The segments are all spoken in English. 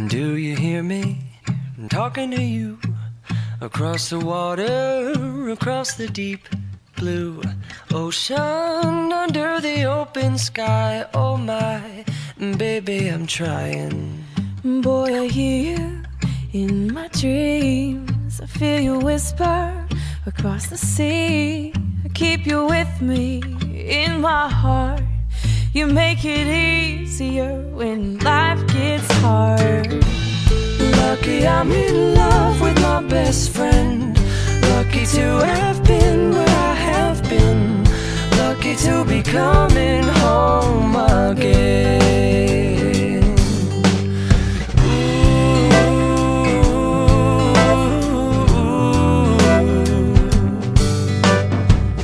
Do you hear me? I'm talking to you. Across the water, across the deep blue ocean, under the open sky. Oh my, baby, I'm trying. Boy, I hear you in my dreams. I feel you whisper across the sea. I keep you with me in my heart. You make it easier when life gets hard. Lucky I'm in love with my best friend. Lucky to have been where I have been. Lucky to be coming home again.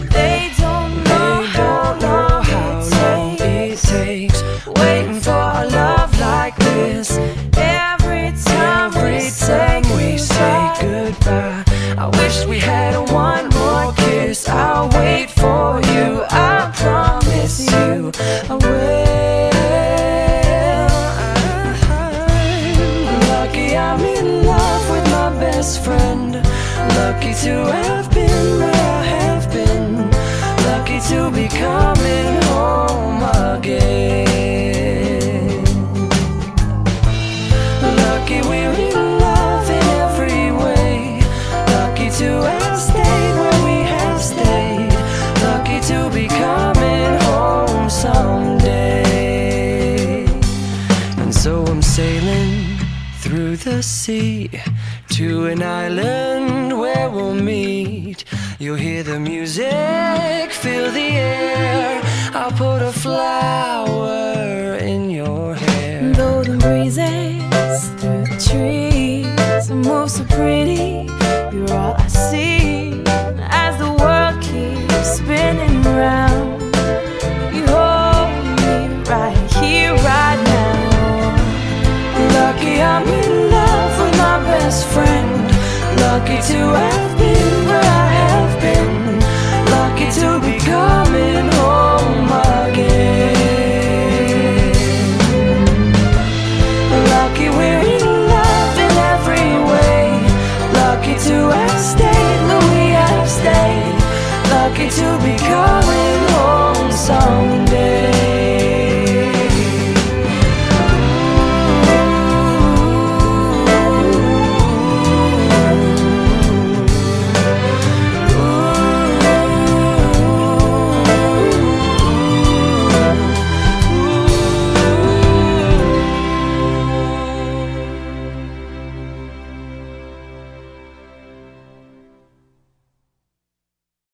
They don't know how long it takes waiting for a love like this. Every time we say goodbye, I wish we had one more kiss. I'll wait for you, I promise you I will. Lucky I'm in love with my best friend. Lucky to have been where I have been. Lucky to be coming home again. Lucky we're in love in every way. Lucky to have stayed where we have stayed. Lucky to be coming home someday. And so I'm sailing through the sea to an island where we'll meet. You'll hear the music, feel the air. I'll put a flower